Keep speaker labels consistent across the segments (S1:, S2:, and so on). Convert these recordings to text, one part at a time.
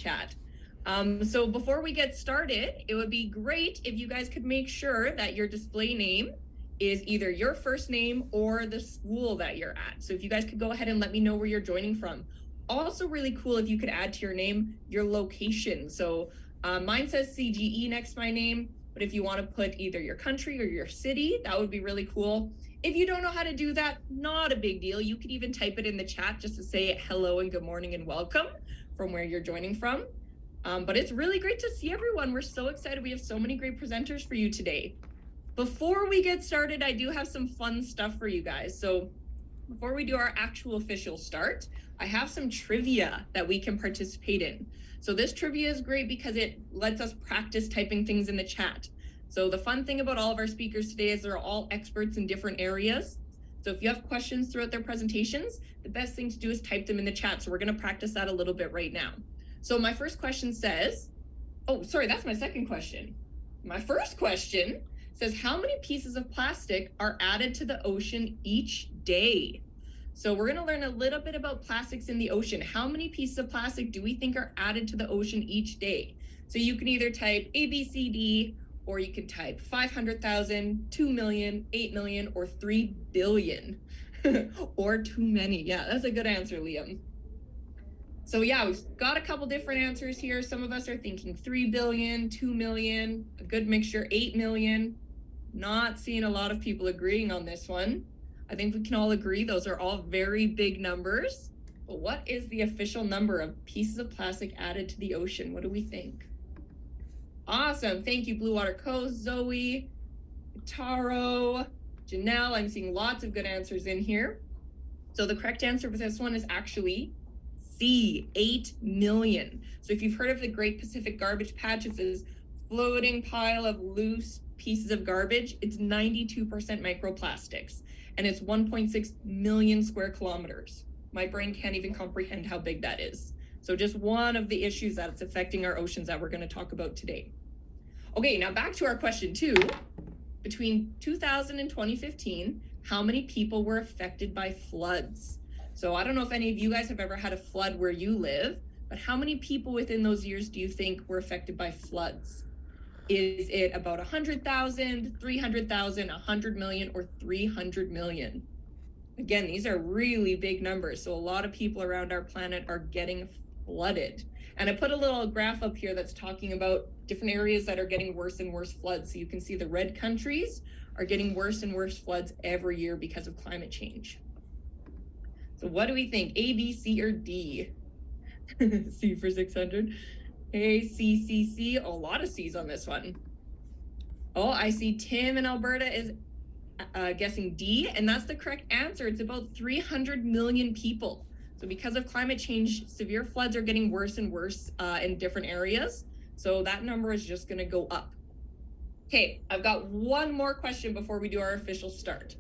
S1: chat. So before we get started, it would be great if you guys could make sure that your display name is either your first name or the school that you're at. So if you guys could go ahead and let me know where you're joining from. Also really cool if you could add to your name your location. So mine says CGE next to my name, but if you want to put either your country or your city, that would be really cool. If you don't know how to do that, not a big deal. You could even type it in the chat just to say hello and good morning and welcome from where you're joining from. But it's really great to see everyone. We're so excited. We have so many great presenters for you today. Before we get started, I do have some fun stuff for you guys. So before we do our actual official start, I have some trivia that we can participate in. So this trivia is great because it lets us practice typing things in the chat. So the fun thing about all of our speakers today is they're all experts in different areas. So if you have questions throughout their presentations, the best thing to do is type them in the chat. So we're going to practice that a little bit right now. So my first question says, oh, sorry, that's my second question. My first question says, how many pieces of plastic are added to the ocean each day? So we're going to learn a little bit about plastics in the ocean. How many pieces of plastic do we think are added to the ocean each day? So you can either type A, B, C, D, or you can type 500,000, 2 million, 8 million, or 3 billion, or too many. Yeah, that's a good answer, Liam. So yeah, we've got a couple different answers here. Some of us are thinking 3 billion, 2 million, a good mixture, 8 million. Not seeing a lot of people agreeing on this one. I think we can all agree those are all very big numbers. But what is the official number of pieces of plastic added to the ocean? What do we think? Awesome. Thank you, Blue Water Coast, Zoe, Taro, Janelle. I'm seeing lots of good answers in here. So the correct answer for this one is actually C, 8 million. So if you've heard of the Great Pacific Garbage Patch, it's this floating pile of loose pieces of garbage. It's 92% microplastics, and it's 1.6 million square kilometers. My brain can't even comprehend how big that is. So just one of the issues that's affecting our oceans that we're going to talk about today. Okay, now back to our question 2. Between 2000 and 2015, how many people were affected by floods? So I don't know if any of you guys have ever had a flood where you live, but how many people within those years do you think were affected by floods? Is it about 100,000, 300,000, 100 million, or 300 million? Again, these are really big numbers. So a lot of people around our planet are getting flooded. And I put a little graph up here that's talking about different areas that are getting worse and worse floods. So you can see the red countries are getting worse and worse floods every year because of climate change. So what do we think? A, B, C, or D? C for 600. A, C, C, C. A lot of C's on this one. Oh, I see Tim in Alberta is guessing D, and that's the correct answer. It's about 300 million people. So because of climate change, severe floods are getting worse and worse in different areas. So that number is just going to go up. Okay, I've got one more question before we do our official start.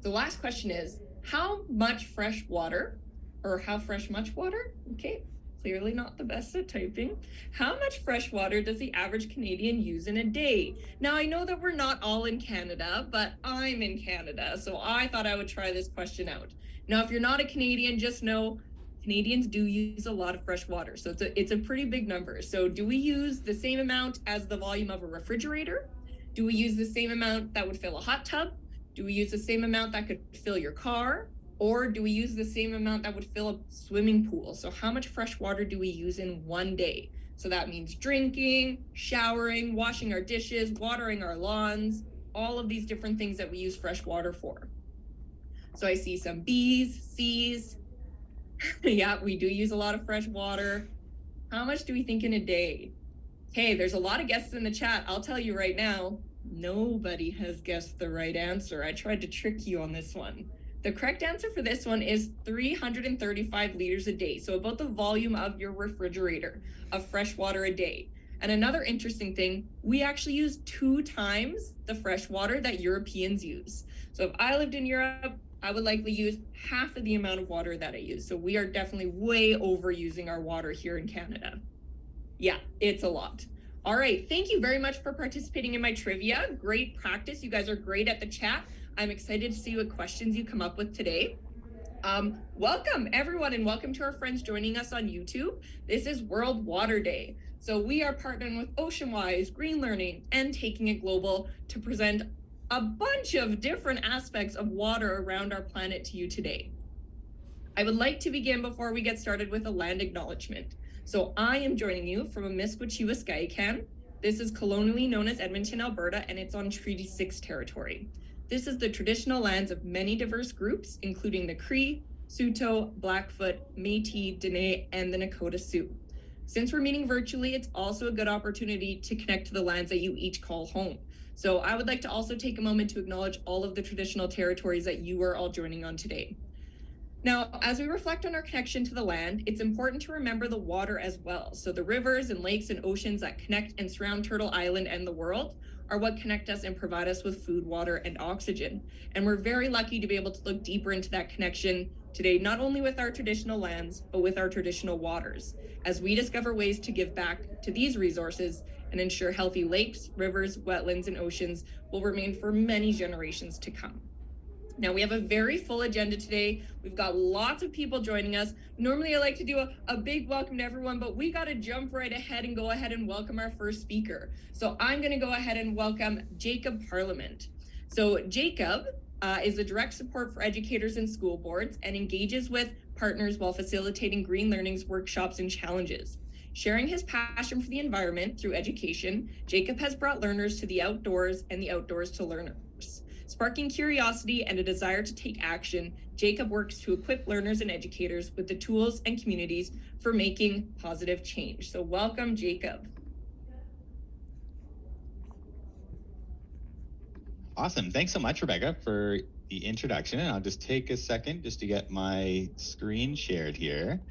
S1: The last question is, how much fresh water, or how fresh much water? Okay, clearly not the best at typing. How much fresh water does the average Canadian use in a day? Now, I know that we're not all in Canada, but I'm in Canada, so I thought I would try this question out. Now, if you're not a Canadian, just know Canadians do use a lot of fresh water, so it's a pretty big number. So do we use the same amount as the volume of a refrigerator? Do we use the same amount that would fill a hot tub? Do we use the same amount that could fill your car? Or do we use the same amount that would fill a swimming pool? So how much fresh water do we use in one day? So that means drinking, showering, washing our dishes, watering our lawns, all of these different things that we use fresh water for. So I see some B's, C's. Yeah, we do use a lot of fresh water. How much do we think in a day? Okay, there's a lot of guesses in the chat. I'll tell you right now, nobody has guessed the right answer. I tried to trick you on this one. The correct answer for this one is 335 liters a day. So about the volume of your refrigerator of fresh water a day. And another interesting thing, we actually use 2 times the fresh water that Europeans use. So if I lived in Europe, I would likely use half of the amount of water that I use. So we are definitely way overusing our water here in Canada. Yeah, it's a lot. All right, thank you very much for participating in my trivia. Great practice. You guys are great at the chat. I'm excited to see what questions you come up with today. Welcome everyone, and welcome to our friends joining us on YouTube. This is World Water Day. So we are partnering with OceanWise, GreenLearning, and Taking It Global to present a bunch of different aspects of water around our planet to you today. I would like to begin before we get started with a land acknowledgement. So I am joining you from Amiskwaciwa-Skycan. This is colonially known as Edmonton, Alberta, and it's on Treaty 6 territory. This is the traditional lands of many diverse groups, including the Cree, Saulteaux, Blackfoot, Métis, Dene, and the Nakota Sioux. Since we're meeting virtually, it's also a good opportunity to connect to the lands that you each call home. So I would like to also take a moment to acknowledge all of the traditional territories that you are all joining on today. Now, as we reflect on our connection to the land, it's important to remember the water as well. So the rivers and lakes and oceans that connect and surround Turtle Island and the world are what connect us and provide us with food, water, and oxygen. And we're very lucky to be able to look deeper into that connection today, not only with our traditional lands, but with our traditional waters, as we discover ways to give back to these resources and ensure healthy lakes, rivers, wetlands, and oceans will remain for many generations to come. Now, we have a very full agenda today. We've got lots of people joining us. Normally, I like to do a big welcome to everyone, but we got to jump right ahead and go ahead and welcome our first speaker. So I'm going to go ahead and welcome Jacob Parliament. So Jacob is the direct support for educators and school boards and engages with partners while facilitating GreenLearning's workshops and challenges. Sharing his passion for the environment through education, Jacob has brought learners to the outdoors and the outdoors to learners. Sparking curiosity and a desire to take action, Jacob works to equip learners and educators with the tools and communities for making positive change. So welcome, Jacob.
S2: Awesome. Thanks so much, Rebecca, for the introduction. And I'll just take a second just to get my screen shared here.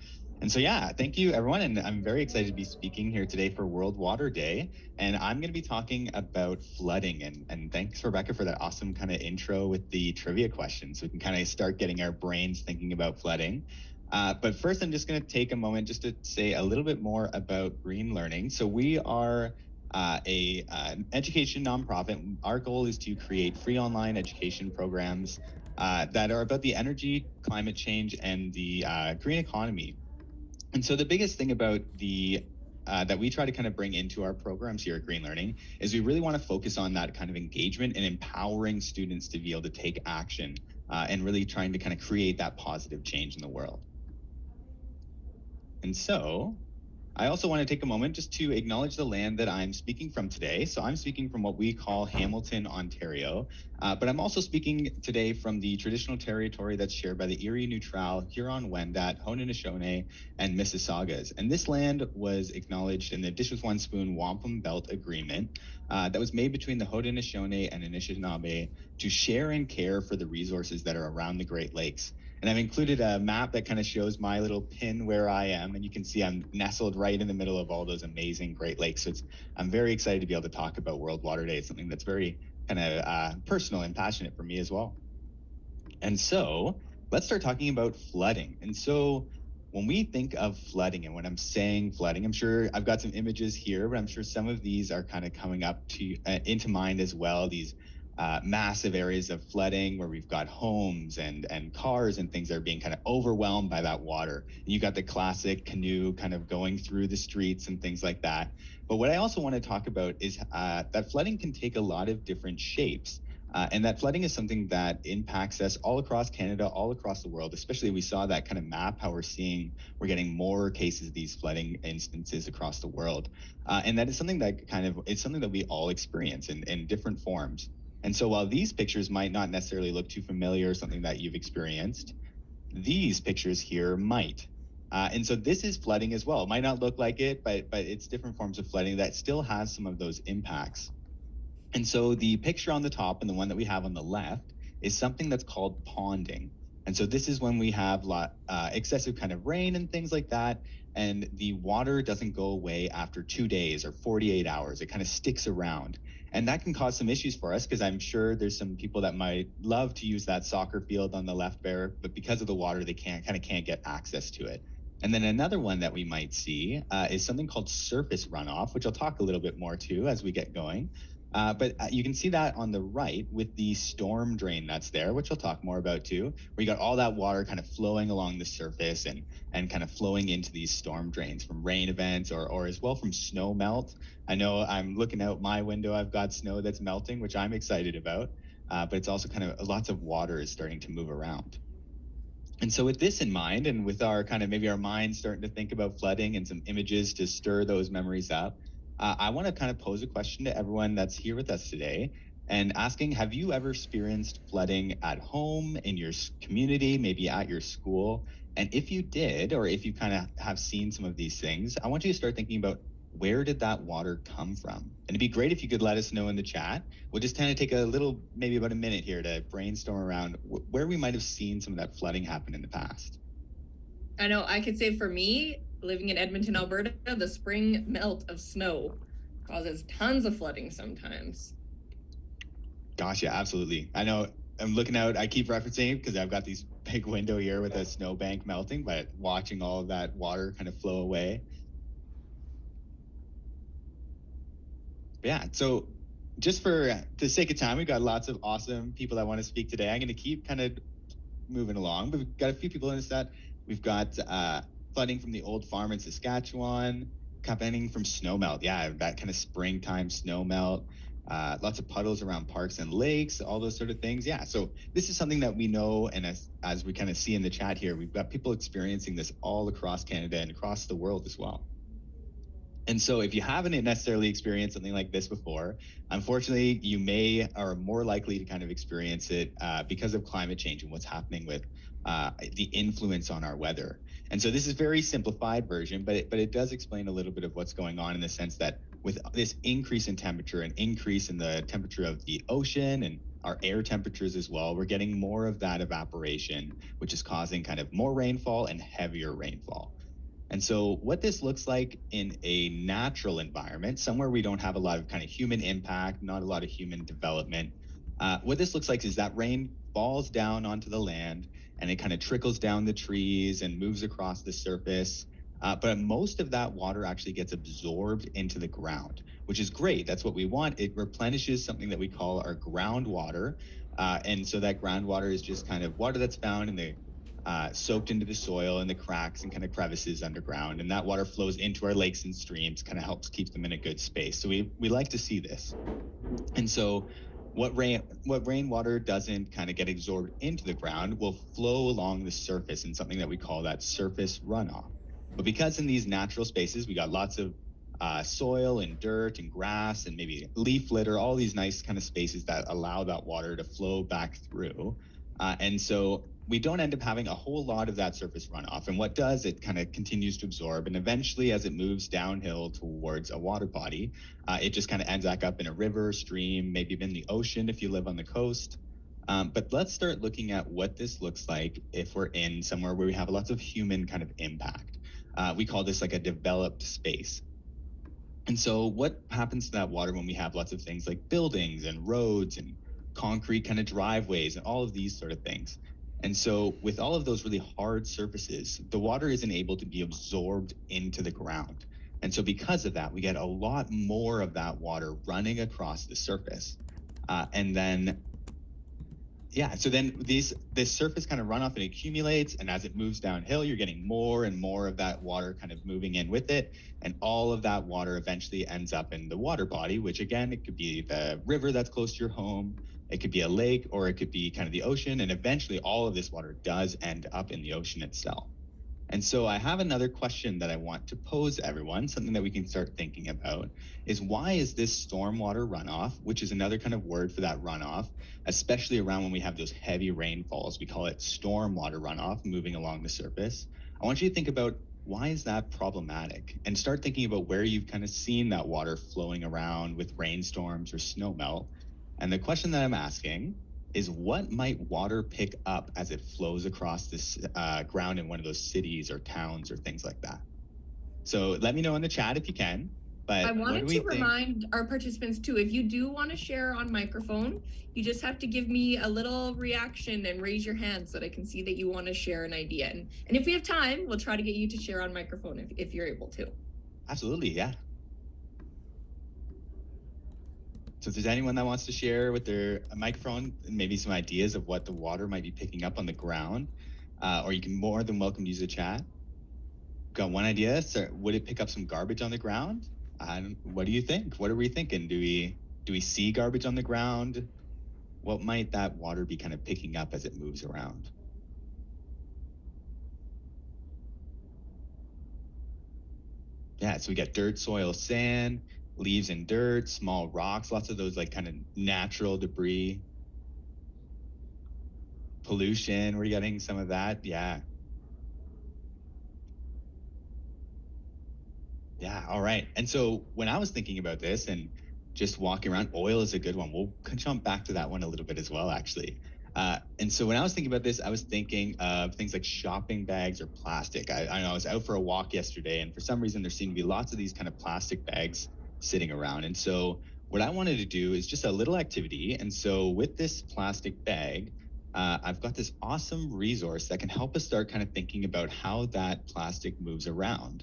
S2: And so, yeah, thank you, everyone. And I'm very excited to be speaking here today for World Water Day. And I'm going to be talking about flooding. And thanks, Rebecca, for that awesome kind of intro with the trivia questions. So we can kind of start getting our brains thinking about flooding. But first, I'm just going to take a moment just to say a little bit more about GreenLearning. So we are an education nonprofit. Our goal is to create free online education programs that are about the energy, climate change, and the green economy. And so the biggest thing about the that we try to kind of bring into our programs here at GreenLearning is we really want to focus on that kind of engagement and empowering students to be able to take action and really trying to kind of create that positive change in the world. And so I also want to take a moment just to acknowledge the land that I'm speaking from today. So I'm speaking from what we call Hamilton, Ontario, but I'm also speaking today from the traditional territory that's shared by the Erie, Neutral, Huron-Wendat, Haudenosaunee, and Mississaugas. And this land was acknowledged in the Dish with One Spoon Wampum Belt Agreement that was made between the Haudenosaunee and Anishinaabe to share and care for the resources that are around the Great Lakes. And I've included a map that kind of shows my little pin where I am. And you can see I'm nestled right in the middle of all those amazing Great Lakes. So I'm very excited to be able to talk about World Water Day. It's something that's very kind of personal and passionate for me as well. And so let's start talking about flooding. And so when we think of flooding, and when I'm saying flooding, I'm sure I've got some images here, but I'm sure some of these are kind of coming up to into mind as well. These massive areas of flooding where we've got homes and cars and things that are being kind of overwhelmed by that water. And you got the classic canoe kind of going through the streets and things like that. But what I also want to talk about is that flooding can take a lot of different shapes. And that flooding is something that impacts us all across Canada, all across the world. Especially we saw that kind of map, how we're getting more cases of these flooding instances across the world. And that is something that it's something that we all experience in different forms. And so while these pictures might not necessarily look too familiar or something that you've experienced, these pictures here might. And so this is flooding as well. It might not look like it, but it's different forms of flooding that still has some of those impacts. And so the picture on the top and the one that we have on the left is something that's called ponding. And so this is when we have excessive kind of rain and things like that, and the water doesn't go away after 2 days or 48 hours. It kind of sticks around. And that can cause some issues for us because I'm sure there's some people that might love to use that soccer field on the left there, but because of the water, they can't get access to it. And then another one that we might see is something called surface runoff, which I'll talk a little bit more to as we get going. But you can see that on the right with the storm drain that's there, which I'll talk more about too, where you got all that water kind of flowing along the surface and kind of flowing into these storm drains from rain events or as well from snow melt. I know I'm looking out my window, I've got snow that's melting, which I'm excited about, but it's also kind of lots of water is starting to move around. And so with this in mind, and with our kind of maybe our minds starting to think about flooding and some images to stir those memories up, I want to kind of pose a question to everyone that's here with us today and asking, have you ever experienced flooding at home, in your community, maybe at your school? And if you did, or if you kind of have seen some of these things, I want you to start thinking about, where did that water come from? And it'd be great if you could let us know in the chat. We'll just kind of take a little, maybe about a minute here to brainstorm around where we might have seen some of that flooding happen in the past.
S1: I know I could say for me, living in Edmonton, Alberta, the spring melt of snow causes tons of flooding sometimes.
S2: Gosh, yeah, absolutely. I know I'm looking out, I keep referencing it because I've got these big window here with a snowbank melting, but watching all of that water kind of flow away. Yeah, so just for the sake of time, we've got lots of awesome people that want to speak today. I'm going to keep kind of moving along, but we've got a few people in this that we've got flooding from the old farm in Saskatchewan, happening from snowmelt. Yeah, that kind of springtime snowmelt. Lots of puddles around parks and lakes, all those sort of things. Yeah, so this is something that we know, and as we kind of see in the chat here, we've got people experiencing this all across Canada and across the world as well. And so if you haven't necessarily experienced something like this before, unfortunately, you may are more likely to kind of experience it because of climate change and what's happening with the influence on our weather. And so this is a very simplified version, but it does explain a little bit of what's going on in the sense that with this increase in temperature and increase in the temperature of the ocean and our air temperatures as well, we're getting more of that evaporation, which is causing kind of more rainfall and heavier rainfall. And so what this looks like in a natural environment, somewhere we don't have a lot of kind of human impact, not a lot of human development, what this looks like is that rain falls down onto the land and it kind of trickles down the trees and moves across the surface. But most of that water actually gets absorbed into the ground, which is great. That's what we want. It replenishes something that we call our groundwater. And so that groundwater is just kind of water that's found in the soaked into the soil and the cracks and kind of crevices underground, and that water flows into our lakes and streams, kind of helps keep them in a good space. So we like to see this. And so what rainwater doesn't kind of get absorbed into the ground will flow along the surface in something that we call that surface runoff. But because in these natural spaces we got lots of soil and dirt and grass and maybe leaf litter, all these nice kind of spaces that allow that water to flow back through, and so we don't end up having a whole lot of that surface runoff. And what does, it kind of continues to absorb. And eventually, as it moves downhill towards a water body, it just kind of ends back up in a river, stream, maybe even the ocean if you live on the coast. But let's start looking at what this looks like if we're in somewhere where we have lots of human kind of impact. We call this like a developed space. And so what happens to that water when we have lots of things like buildings and roads and concrete kind of driveways and all of these sort of things? And so with all of those really hard surfaces, the water isn't able to be absorbed into the ground. And so because of that, we get a lot more of that water running across the surface. And then this surface kind of runoff and accumulates, and as it moves downhill, you're getting more and more of that water kind of moving in with it, and all of that water eventually ends up in the water body, which again, it could be the river that's close to your home, it could be a lake, or it could be kind of the ocean, and eventually all of this water does end up in the ocean itself. And so I have another question that I want to pose to everyone, something that we can start thinking about, is why is this stormwater runoff, which is another kind of word for that runoff, especially around when we have those heavy rainfalls, we call it stormwater runoff moving along the surface. I want you to think about, why is that problematic? And start thinking about where you've kind of seen that water flowing around with rainstorms or snowmelt. And the question that I'm asking is, what might water pick up as it flows across this ground in one of those cities or towns or things like that? So let me know in the chat if you can. But
S1: I wanted to remind our participants too, if you do want to share on microphone, you just have to give me a little reaction and raise your hand so that I can see that you want to share an idea. And if we have time, we'll try to get you to share on microphone if you're able to.
S2: Absolutely, yeah. So if there's anyone that wants to share with their microphone and maybe some ideas of what the water might be picking up on the ground, or you can more than welcome to use the chat. Got one idea? So would it pick up some garbage on the ground? What do you think? What are we thinking? Do we see garbage on the ground? What might that water be kind of picking up as it moves around? Yeah, so we got dirt, soil, sand, leaves and dirt, small rocks, lots of those like kind of natural debris. Pollution, we're getting some of that. Yeah. Yeah, all right. And so when I was thinking about this and just walking around, oil is a good one. We'll jump back to that one a little bit as well, actually. And so when I was thinking about this, I was thinking of things like shopping bags or plastic. I know I was out for a walk yesterday, and for some reason there seemed to be lots of these kind of plastic bags sitting around. And so what I wanted to do is just a little activity. And so with this plastic bag, I've got this awesome resource that can help us start kind of thinking about how that plastic moves around.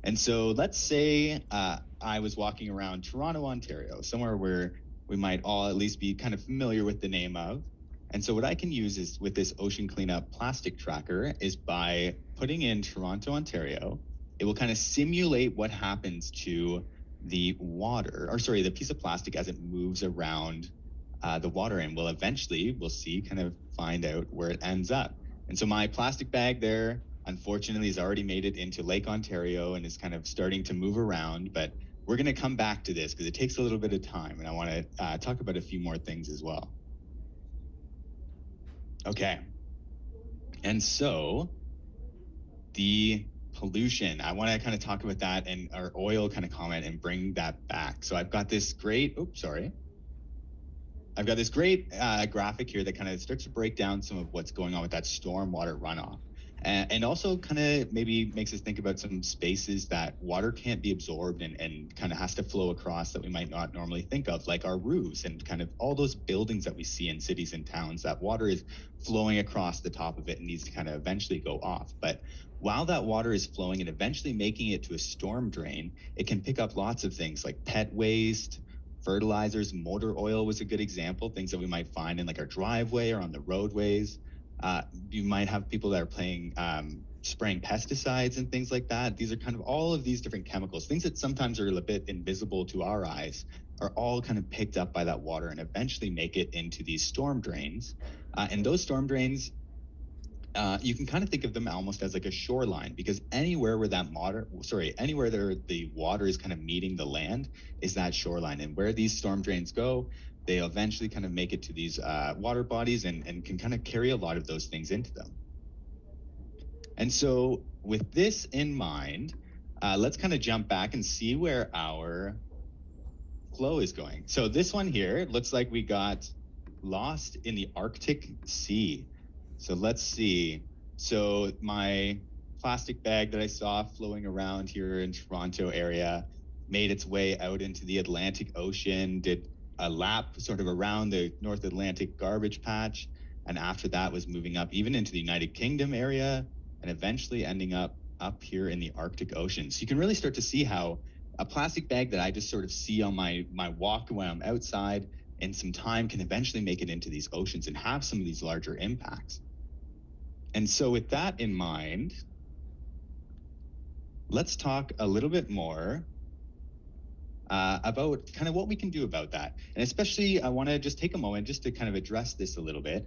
S2: And so let's say I was walking around Toronto, Ontario, somewhere where we might all at least be kind of familiar with the name of. And so what I can use is with this ocean cleanup plastic tracker is by putting in Toronto, Ontario, it will kind of simulate what happens to the water, or sorry, the piece of plastic as it moves around the water, and we'll see, kind of find out where it ends up. And so my plastic bag there, unfortunately, has already made it into Lake Ontario and is kind of starting to move around, but we're going to come back to this because it takes a little bit of time, and I want to talk about a few more things as well. Okay. And so the pollution, I want to kind of talk about that and our oil kind of comment and bring that back. So I've got this great, I've got this great graphic here that kind of starts to break down some of what's going on with that stormwater runoff. And also kind of maybe makes us think about some spaces that water can't be absorbed and kind of has to flow across that we might not normally think of, like our roofs and kind of all those buildings that we see in cities and towns, that water is flowing across the top of it and needs to kind of eventually go off. But while that water is flowing and eventually making it to a storm drain, it can pick up lots of things like pet waste, fertilizers. Motor oil was a good example, things that we might find in like our driveway or on the roadways. You might have people that are spraying pesticides and things like that. These are kind of all of these different chemicals, things that sometimes are a bit invisible to our eyes, are all kind of picked up by that water and eventually make it into these storm drains. And those storm drains, you can kind of think of them almost as like a shoreline, because anywhere where anywhere the water is kind of meeting the land is that shoreline. And where these storm drains go, they eventually kind of make it to these water bodies and can kind of carry a lot of those things into them. And so with this in mind, let's kind of jump back and see where our flow is going. So this one here, it looks like we got lost in the Arctic Sea. So let's see. So my plastic bag that I saw flowing around here in Toronto area made its way out into the Atlantic Ocean, did a lap sort of around the North Atlantic garbage patch, and after that was moving up even into the United Kingdom area and eventually ending up here in the Arctic Ocean. So you can really start to see how a plastic bag that I just sort of see on my walk when I'm outside in some time can eventually make it into these oceans and have some of these larger impacts. And so with that in mind, let's talk a little bit more about kind of what we can do about that. And especially I want to just take a moment just to kind of address this a little bit,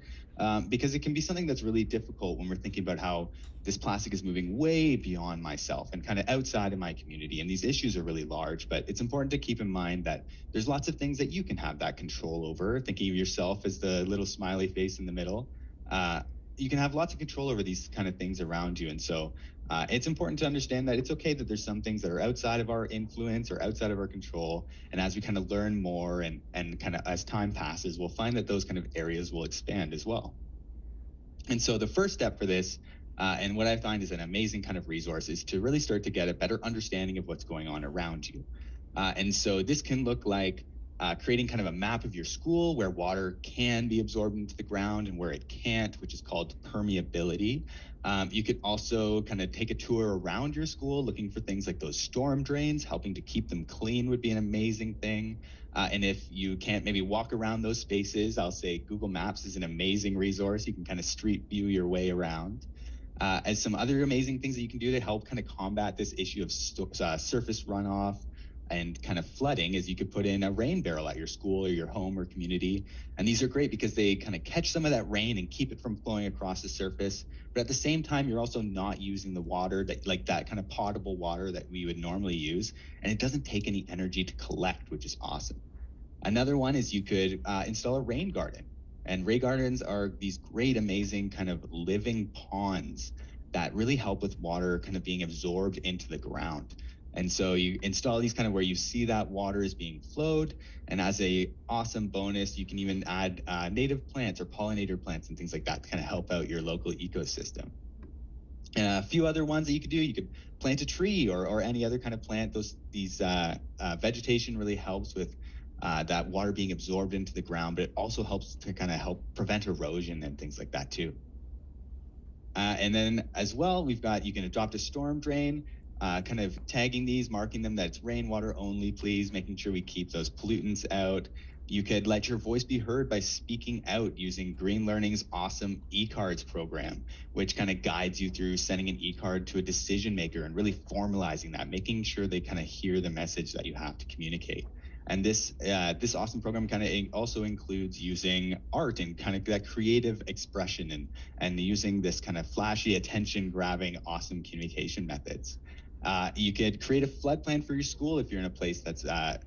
S2: because it can be something that's really difficult when we're thinking about how this plastic is moving way beyond myself and kind of outside of my community. And these issues are really large, but it's important to keep in mind that there's lots of things that you can have that control over. Thinking of yourself as the little smiley face in the middle, you can have lots of control over these kind of things around you. And so it's important to understand that it's okay that there's some things that are outside of our influence or outside of our control. And as we kind of learn more and kind of as time passes, we'll find that those kind of areas will expand as well. And so the first step for this, and what I find is an amazing kind of resource, is to really start to get a better understanding of what's going on around you. And so this can look like creating kind of a map of your school where water can be absorbed into the ground and where it can't, which is called permeability. You could also kind of take a tour around your school looking for things like those storm drains. Helping to keep them clean would be an amazing thing. And if you can't maybe walk around those spaces, I'll say Google Maps is an amazing resource. You can kind of street view your way around. As some other amazing things that you can do to help kind of combat this issue of surface runoff and kind of flooding is you could put in a rain barrel at your school or your home or community. And these are great because they kind of catch some of that rain and keep it from flowing across the surface. But at the same time, you're also not using the water that kind of potable water that we would normally use. And it doesn't take any energy to collect, which is awesome. Another one is you could install a rain garden. And rain gardens are these great, amazing kind of living ponds that really help with water kind of being absorbed into the ground. And so you install these kind of where you see that water is being flowed. And as a awesome bonus, you can even add native plants or pollinator plants and things like that to kind of help out your local ecosystem. And a few other ones that you could do, you could plant a tree or any other kind of plant. These vegetation really helps with that water being absorbed into the ground, but it also helps to kind of help prevent erosion and things like that too. And then as well, you can adopt a storm drain. Kind of tagging these, marking them that it's rainwater only, please, making sure we keep those pollutants out. You could let your voice be heard by speaking out using GreenLearning's awesome e-cards program, which kind of guides you through sending an e-card to a decision maker and really formalizing that, making sure they kind of hear the message that you have to communicate. And this awesome program kind of also includes using art and kind of that creative expression and using this kind of flashy, attention-grabbing, awesome communication methods. You could create a flood plan for your school if you're in a place that's at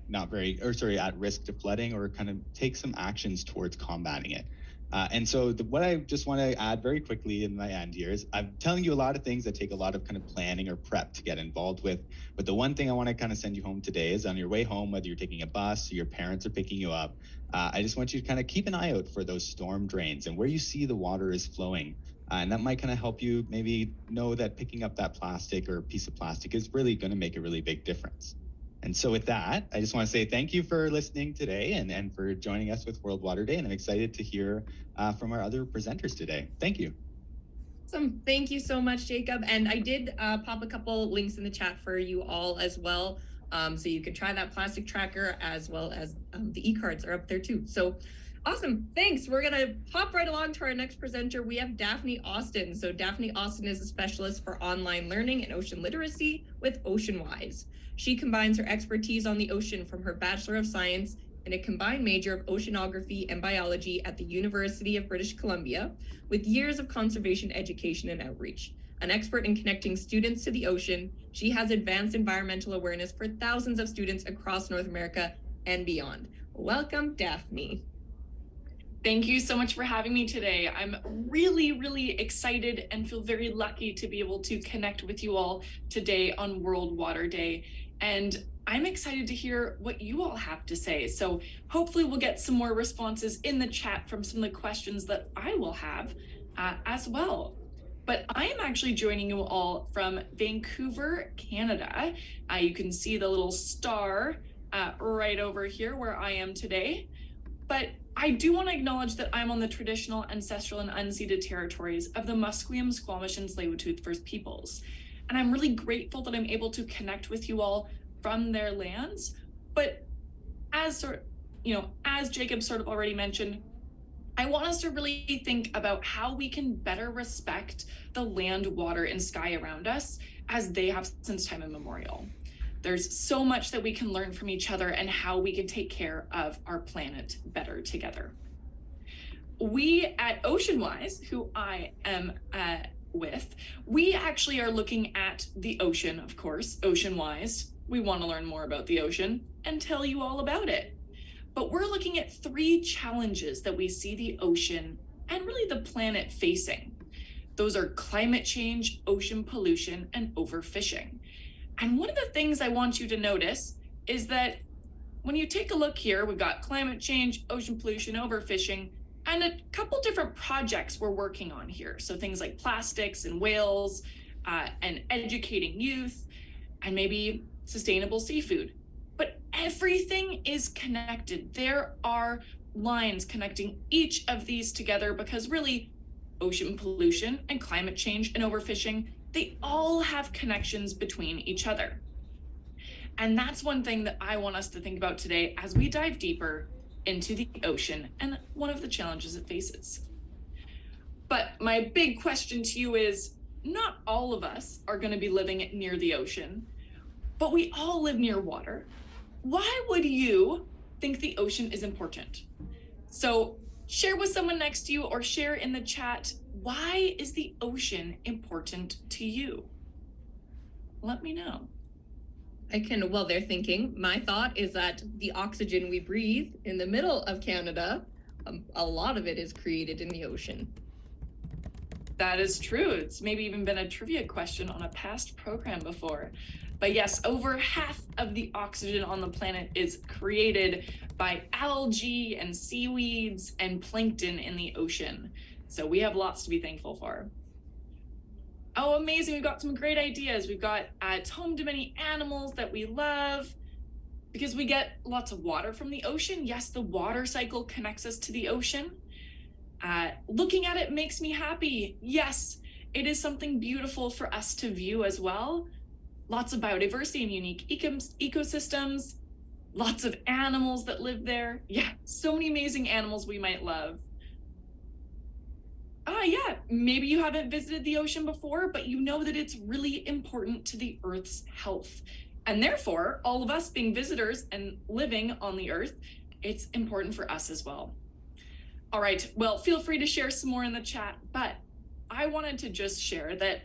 S2: risk to flooding, or kind of take some actions towards combating it. And so what I just want to add very quickly in my end here is I'm telling you a lot of things that take a lot of kind of planning or prep to get involved with. But the one thing I want to kind of send you home today is on your way home, whether you're taking a bus or your parents are picking you up, I just want you to kind of keep an eye out for those storm drains and where you see the water is flowing. And that might kind of help you maybe know that picking up that plastic or piece of plastic is really going to make a really big difference. And so with that, I just want to say thank you for listening today and for joining us with World Water Day. And I'm excited to hear from our other presenters today. Thank you.
S1: Awesome. Thank you so much, Jacob. And I did pop a couple links in the chat for you all as well. So you can try that plastic tracker as well as the e-cards are up there too. So awesome. Thanks. We're going to hop right along to our next presenter. We have Daphne Austin. So Daphne Austin is a specialist for online learning and ocean literacy with OceanWise. She combines her expertise on the ocean from her Bachelor of Science in a combined major of oceanography and biology at the University of British Columbia with years of conservation education and outreach. An expert in connecting students to the ocean, she has advanced environmental awareness for thousands of students across North America and beyond. Welcome, Daphne.
S3: Thank you so much for having me today. I'm really, really excited and feel very lucky to be able to connect with you all today on World Water Day. And I'm excited to hear what you all have to say. So hopefully we'll get some more responses in the chat from some of the questions that I will have as well. But I am actually joining you all from Vancouver, Canada. You can see the little star right over here where I am today. But I do want to acknowledge that I'm on the traditional, ancestral, and unceded territories of the Musqueam, Squamish, and Tsleil-Waututh First Peoples. And I'm really grateful that I'm able to connect with you all from their lands. But as Jacob sort of already mentioned, I want us to really think about how we can better respect the land, water, and sky around us as they have since time immemorial. There's so much that we can learn from each other and how we can take care of our planet better together. We at OceanWise, who I am with, we actually are looking at the ocean, of course, OceanWise. We want to learn more about the ocean and tell you all about it. But we're looking at 3 challenges that we see the ocean and really the planet facing. Those are climate change, ocean pollution, and overfishing. And one of the things I want you to notice is that when you take a look here, we've got climate change, ocean pollution, overfishing, and a couple different projects we're working on here. So things like plastics and whales, and educating youth, and maybe sustainable seafood. But everything is connected. There are lines connecting each of these together because really ocean pollution and climate change and overfishing, they all have connections between each other. And that's one thing that I want us to think about today as we dive deeper into the ocean and one of the challenges it faces. But my big question to you is, not all of us are going to be living near the ocean, but we all live near water. Why would you think the ocean is important? So share with someone next to you or share in the chat, why is the ocean important to you? Let me know.
S1: While they're thinking, my thought is that the oxygen we breathe in the middle of Canada, a lot of it is created in the ocean.
S3: That is true. It's maybe even been a trivia question on a past program before. But yes, over half of the oxygen on the planet is created by algae and seaweeds and plankton in the ocean. So we have lots to be thankful for. Oh, amazing. We've got some great ideas. We've got it's home to many animals that we love because we get lots of water from the ocean. Yes, the water cycle connects us to the ocean. Looking at it makes me happy. Yes, it is something beautiful for us to view as well. Lots of biodiversity and unique ecosystems, lots of animals that live there. Yeah, so many amazing animals we might love. Yeah, maybe you haven't visited the ocean before, but you know that it's really important to the Earth's health. And therefore, all of us being visitors and living on the Earth, it's important for us as well. All right, well, feel free to share some more in the chat, but I wanted to just share that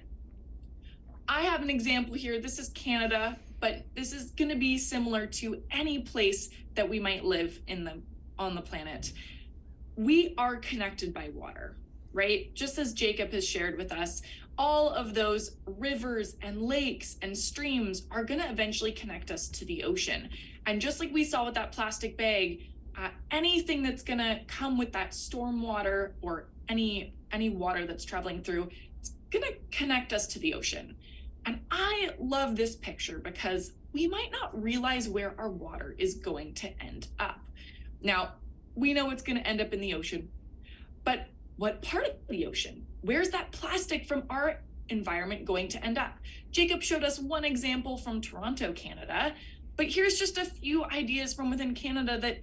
S3: I have an example here. This is Canada, but this is going to be similar to any place that we might live on the planet. We are connected by water, right? Just as Jacob has shared with us, all of those rivers and lakes and streams are going to eventually connect us to the ocean. And just like we saw with that plastic bag, anything that's going to come with that storm water or any water that's traveling through, it's going to connect us to the ocean. And I love this picture because we might not realize where our water is going to end up. Now, we know it's going to end up in the ocean, but what part of the ocean? Where's that plastic from our environment going to end up? Jacob showed us one example from Toronto, Canada, but here's just a few ideas from within Canada that,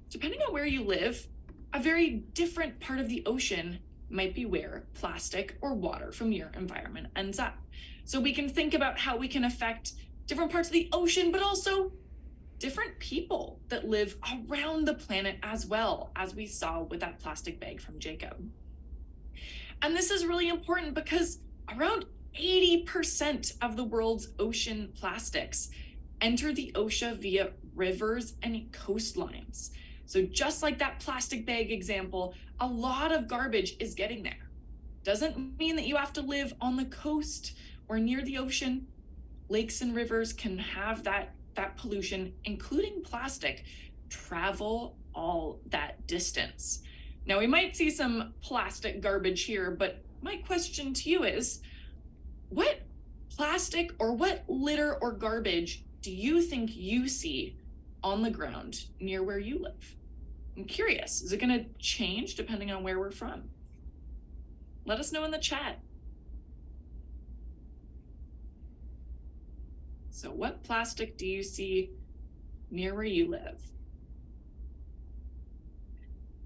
S3: depending on where you live, a very different part of the ocean might be where plastic or water from your environment ends up. So we can think about how we can affect different parts of the ocean, but also different people that live around the planet as well, as we saw with that plastic bag from Jacob. And this is really important because around 80% of the world's ocean plastics enter the ocean via rivers and coastlines. So just like that plastic bag example, a lot of garbage is getting there. Doesn't mean that you have to live on the coast or near the ocean. Lakes and rivers can have that pollution, including plastic, travel all that distance. Now, we might see some plastic garbage here, but my question to you is, what plastic or what litter or garbage do you think you see on the ground near where you live? I'm curious, is it going to change depending on where we're from? Let us know in the chat. So what plastic do you see near where you live?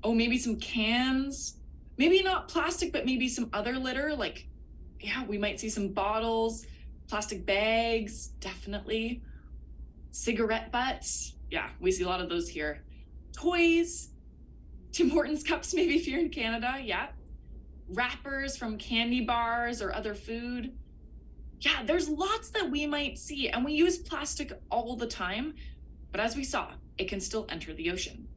S3: Oh, maybe some cans, maybe not plastic, but maybe some other litter. Like, yeah, we might see some bottles, plastic bags, definitely. Cigarette butts. Yeah, we see a lot of those here. Toys, Tim Hortons cups, maybe if you're in Canada, yeah. Wrappers from candy bars or other food. Yeah, there's lots that we might see, and we use plastic all the time, but as we saw, it can still enter the ocean.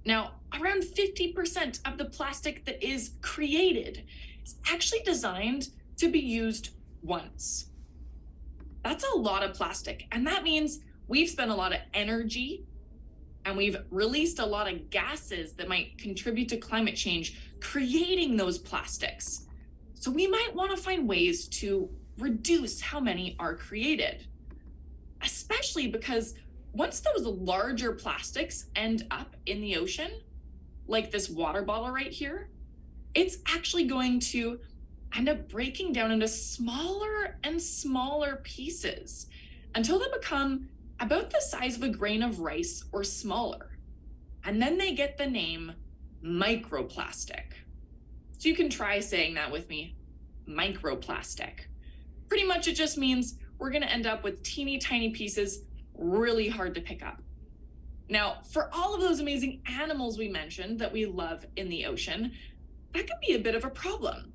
S3: Now, around 50% of the plastic that is created is actually designed to be used once. That's a lot of plastic, and that means we've spent a lot of energy and we've released a lot of gases that might contribute to climate change, creating those plastics. So we might want to find ways to reduce how many are created, especially because once those larger plastics end up in the ocean, like this water bottle right here, it's actually going to end up breaking down into smaller and smaller pieces until they become about the size of a grain of rice or smaller. And then they get the name microplastic. So you can try saying that with me, microplastic. Pretty much it just means we're gonna end up with teeny tiny pieces, really hard to pick up. Now, for all of those amazing animals we mentioned that we love in the ocean, that can be a bit of a problem.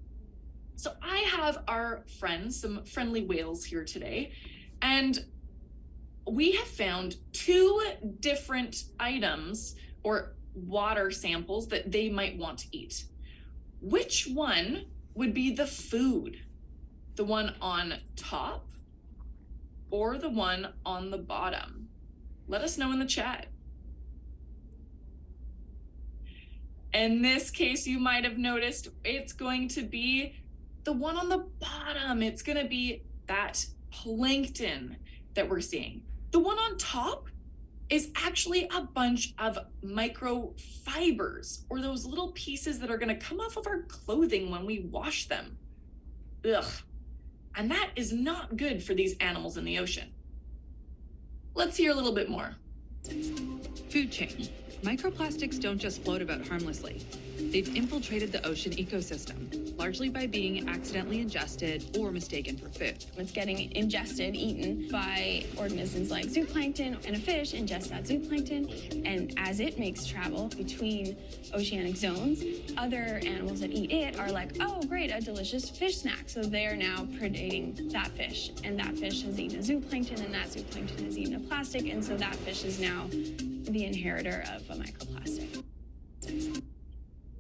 S3: So I have our friends, some friendly whales here today, and we have found 2 different items or water samples that they might want to eat. Which one would be the food? The one on top or the one on the bottom? Let us know in the chat. In this case, you might have noticed it's going to be the one on the bottom. It's going to be that plankton that we're seeing. The one on top is actually a bunch of microfibers, or those little pieces that are going to come off of our clothing when we wash them. Ugh. And that is not good for these animals in the ocean. Let's hear a little bit more.
S4: Food chain. Microplastics don't just float about harmlessly. They've infiltrated the ocean ecosystem, largely by being accidentally ingested or mistaken for food.
S5: It's getting ingested, eaten by organisms like zooplankton, and a fish ingests that zooplankton, and as it makes travel between oceanic zones, other animals that eat it are like, oh great, a delicious fish snack. So they are now predating that fish, and that fish has eaten a zooplankton, and that zooplankton has eaten a plastic, and so that fish is now the inheritor of a microplastic.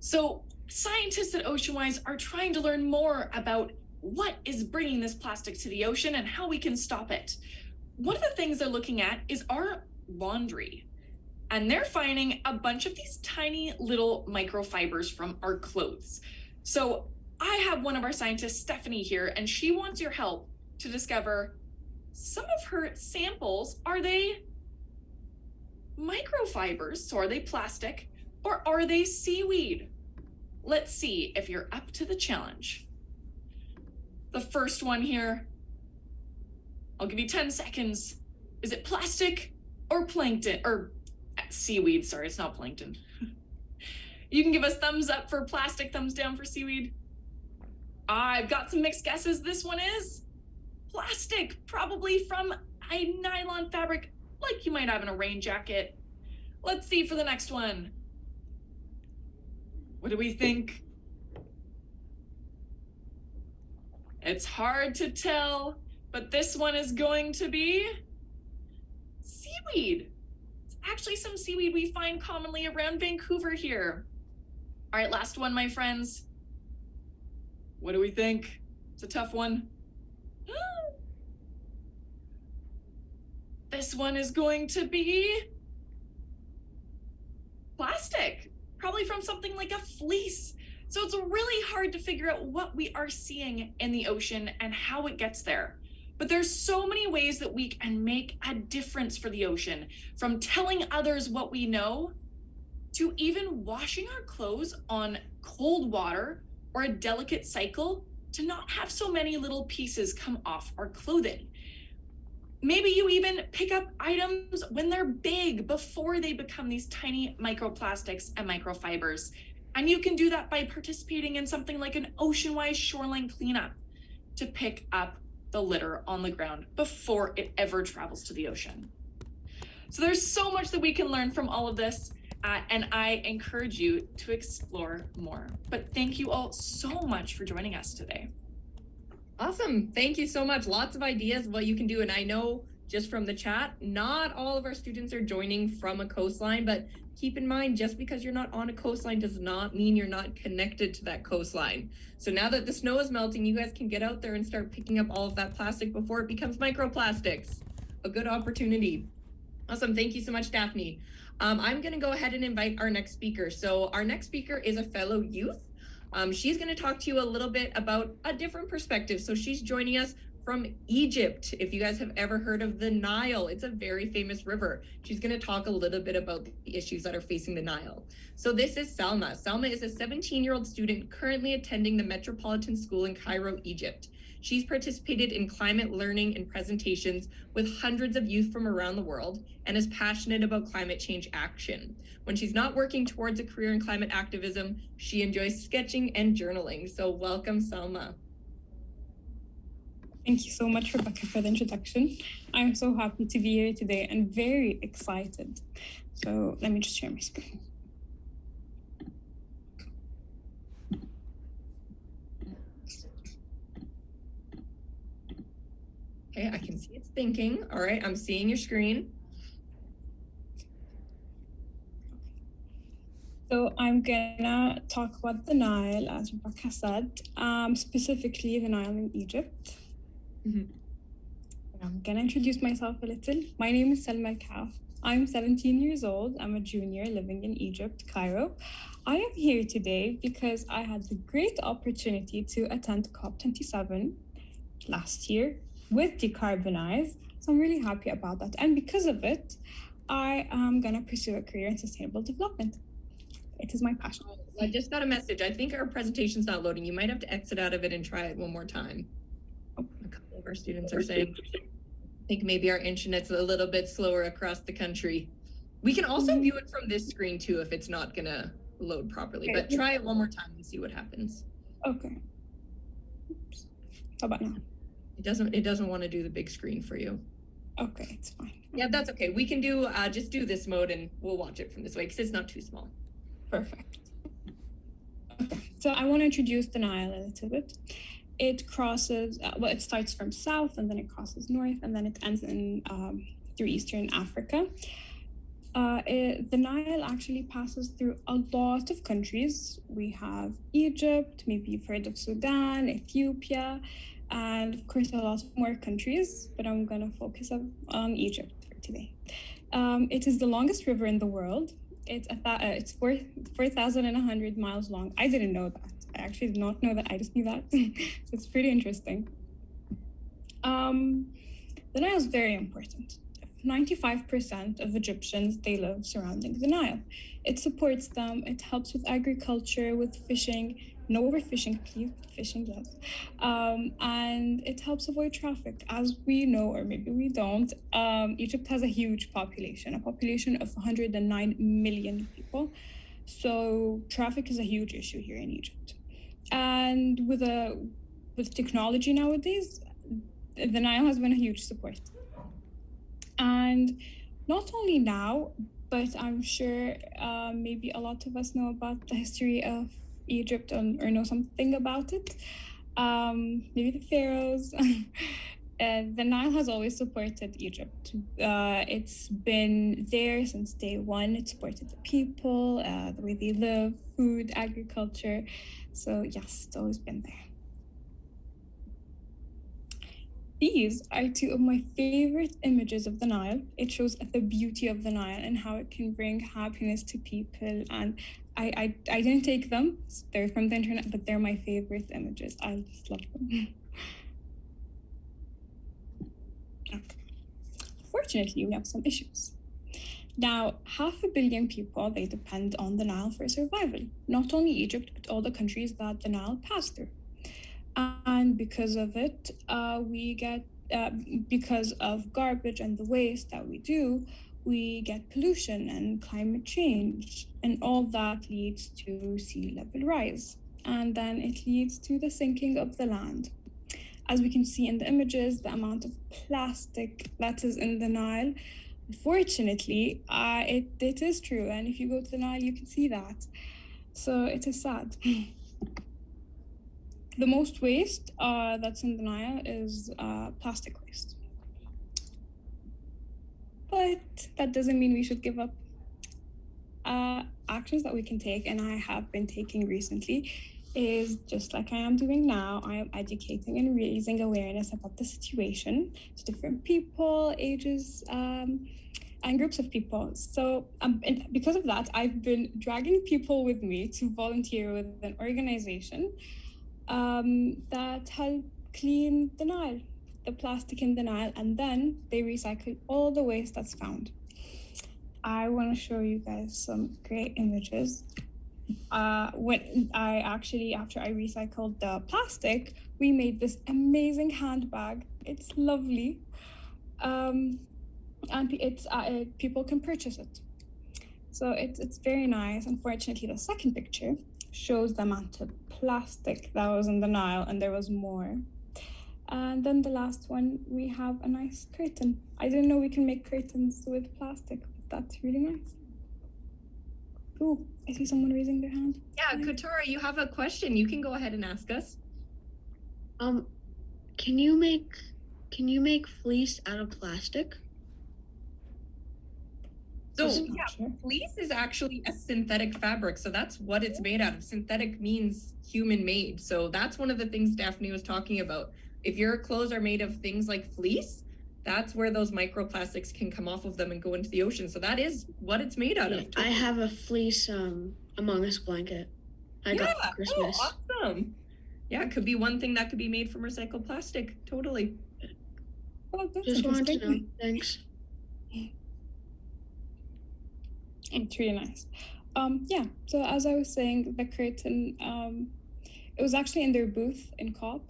S3: So scientists at OceanWise are trying to learn more about what is bringing this plastic to the ocean and how we can stop it. One of the things they're looking at is our laundry. And they're finding a bunch of these tiny little microfibers from our clothes. So I have one of our scientists, Stephanie, here, and she wants your help to discover some of her samples. Are they microfibers, so are they plastic, or are they seaweed? Let's see if you're up to the challenge. The first one here, I'll give you 10 seconds. Is it plastic or plankton, or seaweed? Sorry, it's not plankton. You can give us thumbs up for plastic, thumbs down for seaweed. I've got some mixed guesses. This one is plastic, probably from a nylon fabric, like you might have in a rain jacket. Let's see for the next one. What do we think? It's hard to tell, but this one is going to be seaweed. It's actually some seaweed we find commonly around Vancouver here. All right, last one, my friends. What do we think? It's a tough one. This one is going to be plastic, probably from something like a fleece. So it's really hard to figure out what we are seeing in the ocean and how it gets there. But there's so many ways that we can make a difference for the ocean, from telling others what we know to even washing our clothes on cold water or a delicate cycle to not have so many little pieces come off our clothing. Maybe you even pick up items when they're big before they become these tiny microplastics and microfibers. And you can do that by participating in something like an OceanWise shoreline cleanup to pick up the litter on the ground before it ever travels to the ocean. So there's so much that we can learn from all of this, and I encourage you to explore more. But thank you all so much for joining us today.
S1: Awesome. Thank you so much. Lots of ideas of what you can do. And I know just from the chat, not all of our students are joining from a coastline, but keep in mind, just because you're not on a coastline does not mean you're not connected to that coastline. So now that the snow is melting, you guys can get out there and start picking up all of that plastic before it becomes microplastics. A good opportunity. Awesome. Thank you so much, Daphne. I'm going to go ahead and invite our next speaker. So our next speaker is a fellow youth. She's going to talk to you a little bit about a different perspective. So she's joining us from Egypt. If you guys have ever heard of the Nile, it's a very famous river. She's going to talk a little bit about the issues that are facing the Nile. So this is Salma. Salma is a 17-year-old student currently attending the Metropolitan School in Cairo, Egypt. She's participated in climate learning and presentations with hundreds of youth from around the world and is passionate about climate change action. When she's not working towards a career in climate activism, she enjoys sketching and journaling. So welcome, Salma.
S6: Thank you so much, Rebecca, for the introduction. I'm so happy to be here today and very excited. So let me just share my screen.
S1: Okay, I can see it's thinking. All right, I'm seeing your screen.
S6: So I'm gonna talk about the Nile, as Rebecca said, specifically the Nile in Egypt. I'm gonna introduce myself a little. My name is Salma Alkaff. I'm 17 years old. I'm a junior living in Egypt, Cairo. I am here today because I had the great opportunity to attend COP27 last year with Decarbonize. So I'm really happy about that. And because of it, I am gonna pursue a career in sustainable development. It is my passion.
S1: I just got a message. I think our presentation's not loading. You might have to exit out of it and try it one more time. A couple of our students are saying, I think maybe our internet's a little bit slower across the country. We can also view it from this screen too if it's not gonna load properly, but try it one more time and see what happens.
S6: Okay. Oops. How about now?
S1: It doesn't want to do the big screen for you.
S6: Okay, it's fine.
S1: Yeah, that's okay. We can do just do this mode and we'll watch it from this way because it's not too small.
S6: Perfect. Okay, so I want to introduce the Nile a little bit. It crosses, well, it starts from south and then it crosses north and then it ends in through Eastern Africa. The Nile actually passes through a lot of countries. We have Egypt, maybe you've heard of Sudan, Ethiopia, and of course a lot more countries, but I'm gonna focus on Egypt for today. It is the longest river in the world. It's 4,100 miles long. I didn't know that. I actually did not know that. I just knew that. So it's pretty interesting. The Nile is very important. 95% of Egyptians, they live surrounding the Nile. It supports them. It helps with agriculture, with fishing. No overfishing, please. Fishing, yes. And it helps avoid traffic. As we know, or maybe we don't, Egypt has a huge population, a population of 109 million people. So traffic is a huge issue here in Egypt. And with technology nowadays, the Nile has been a huge support. And not only now, but I'm sure maybe a lot of us know about the history of Egypt or know something about it. Maybe the pharaohs. The Nile has always supported Egypt. It's been there since day one. It supported the people, the way they live, food, agriculture. So yes, it's always been there. These are two of my favorite images of the Nile. It shows the beauty of the Nile and how it can bring happiness to people. And I didn't take them. They're from the internet, but they're my favorite images. I just love them. Okay. Fortunately, we have some issues. Now, 500 million people, they depend on the Nile for survival. Not only Egypt, but all the countries that the Nile passed through. And because of it, because of garbage and the waste that we do, we get pollution and climate change. And all that leads to sea level rise. And then it leads to the sinking of the land. As we can see in the images, the amount of plastic that is in the Nile, unfortunately, it is true. And if you go to the Nile, you can see that. So it is sad. The most waste that's in the Nile is plastic waste. But that doesn't mean we should give up. Actions that we can take, and I have been taking recently, is just like I am doing now. I am educating and raising awareness about the situation to different people, ages, and groups of people. So and because of that, I've been dragging people with me to volunteer with an organization that help clean the Nile. the plastic in the Nile, and then they recycle all the waste that's found. I want to show you guys some great images. After I recycled the plastic, we made this amazing handbag. It's lovely. And people can purchase it. So it's very nice. Unfortunately, the second picture shows the amount of plastic that was in the Nile, and there was more. And then the last one, we have a nice curtain. I didn't know we can make curtains with plastic, but that's really nice. Oh, I see someone raising their hand.
S1: Yeah, Katara, you have a question. You can go ahead and ask us.
S7: Can you make fleece out of plastic?
S1: So yeah, fleece is actually a synthetic fabric. So that's what it's made out of. Synthetic means human made. So that's one of the things Daphne was talking about. If your clothes are made of things like fleece, that's where those microplastics can come off of them and go into the ocean. So that is what it's made out of.
S7: I have a fleece Among Us blanket I got for Christmas.
S1: Oh, awesome. Yeah, it could be one thing that could be made from recycled plastic. Totally.
S6: Oh, that's
S7: Just wanted to know.
S6: interesting.
S7: Thanks.
S6: It's really nice. Yeah, so as I was saying, the curtain, it was actually in their booth in COP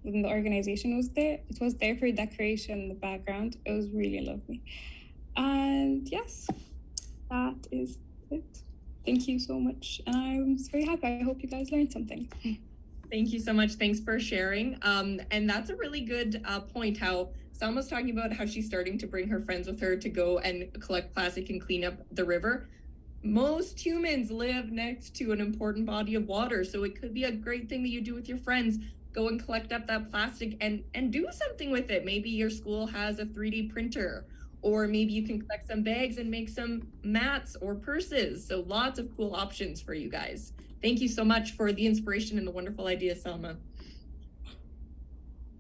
S6: when the organization was there. It was there for decoration in the background. It was really lovely. And yes, that is it. Thank you so much. And I'm very happy. I hope you guys learned something.
S1: Thank you so much. Thanks for sharing. And that's a really good point, how Salma was talking about how she's starting to bring her friends with her to go and collect plastic and clean up the river. Most humans live next to an important body of water, so it could be a great thing that you do with your friends. Go and collect up that plastic and do something with it. Maybe your school has a 3D printer, or maybe you can collect some bags and make some mats or purses. So lots of cool options for you guys. Thank you so much for the inspiration and the wonderful idea, Salma.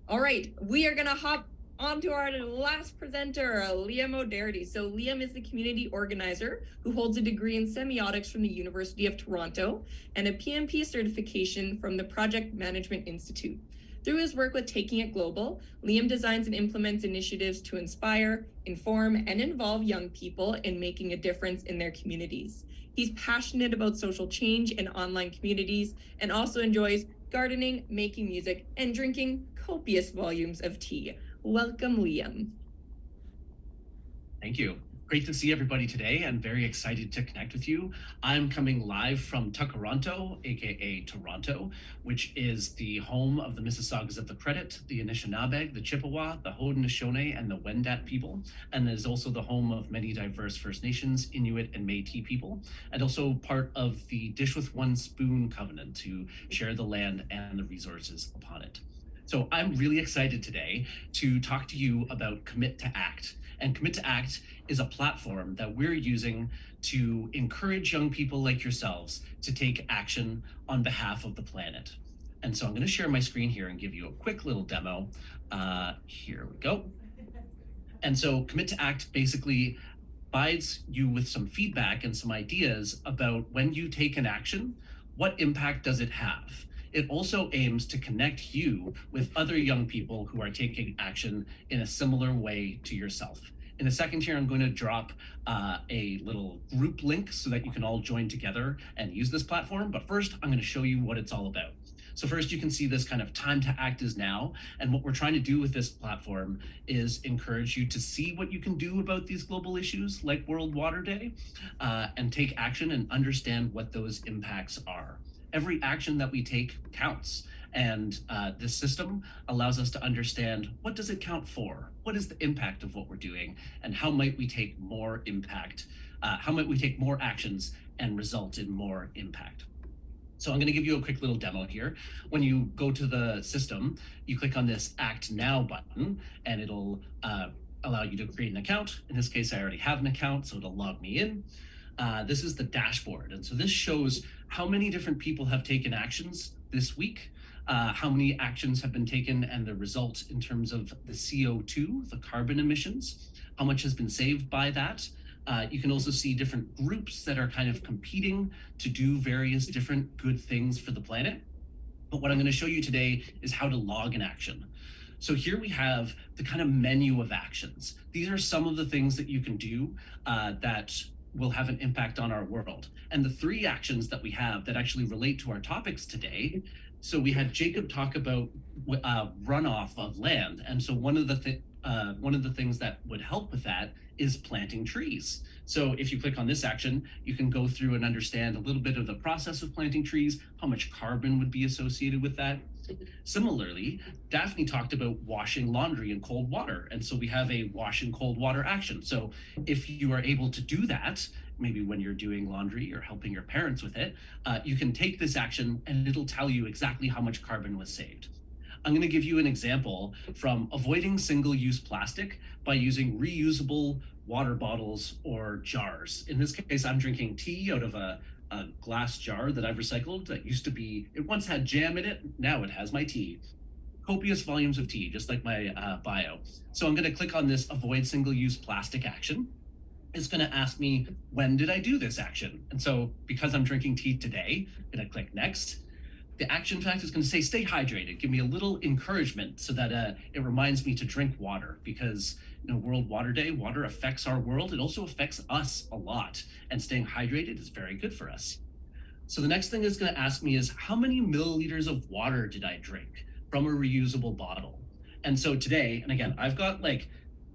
S1: All right, we are gonna hop on to our last presenter, Liam O'Doherty. So Liam is the community organizer who holds a degree in semiotics from the University of Toronto and a PMP certification from the Project Management Institute. Through his work with Taking It Global, Liam designs and implements initiatives to inspire, inform, and involve young people in making a difference in their communities. He's passionate about social change in online communities and also enjoys gardening, making music, and drinking copious volumes of tea. Welcome, Liam.
S8: Thank you. Great to see everybody today and very excited to connect with you. I'm coming live from Takaranto, aka Toronto, which is the home of the Mississaugas of the Credit, the Anishinaabe, the Chippewa, the Haudenosaunee, and the Wendat people, and is also the home of many diverse First Nations, Inuit, and Métis people, and also part of the Dish with One Spoon covenant to share the land and the resources upon it. So I'm really excited today to talk to you about Commit to Act. And Commit to Act is a platform that we're using to encourage young people like yourselves to take action on behalf of the planet. And so I'm going to share my screen here and give you a quick little demo. Here we go. And so Commit to Act basically provides you with some feedback and some ideas about when you take an action, what impact does it have? It also aims to connect you with other young people who are taking action in a similar way to yourself. In a second here, I'm going to drop a little group link so that you can all join together and use this platform. But first, I'm going to show you what it's all about. So first, you can see this kind of time to act is now. And what we're trying to do with this platform is encourage you to see what you can do about these global issues like World Water Day and take action and understand what those impacts are. Every action that we take counts. And this system allows us to understand, what does it count for? What is the impact of what we're doing? And how might we take more impact? How might we take more actions and result in more impact? So I'm going to give you a quick little demo here. When you go to the system, you click on this Act Now button, and it'll allow you to create an account. In this case, I already have an account, so it'll log me in. This is the dashboard. And so this shows how many different people have taken actions this week, how many actions have been taken and the results in terms of the CO2, the carbon emissions, how much has been saved by that. You can also see different groups that are kind of competing to do various different good things for the planet. But what I'm going to show you today is how to log an action. So here we have the kind of menu of actions. These are some of the things that you can do that will have an impact on our world. And the 3 actions that we have that actually relate to our topics today. So we had Jacob talk about runoff of land. And so one of the things that would help with that is planting trees. So if you click on this action, you can go through and understand a little bit of the process of planting trees, how much carbon would be associated with that. Similarly, Daphne talked about washing laundry in cold water. And so we have a wash in cold water action. So if you are able to do that, maybe when you're doing laundry or helping your parents with it, you can take this action and it'll tell you exactly how much carbon was saved. I'm going to give you an example from avoiding single-use plastic by using reusable water bottles or jars. In this case, I'm drinking tea out of a glass jar that I've recycled that used to be, it once had jam in it, now it has my tea. Copious volumes of tea, just like my bio. So I'm going to click on this avoid single-use plastic action. It's going to ask me, when did I do this action? And so because I'm drinking tea today, I'm going to click next. The action fact is going to say, stay hydrated. Give me a little encouragement so that it reminds me to drink water, because World Water Day, water affects our world. It also affects us a lot, and staying hydrated is very good for us. So the next thing it's going to ask me is, how many milliliters of water did I drink from a reusable bottle? And so today, and again, I've got like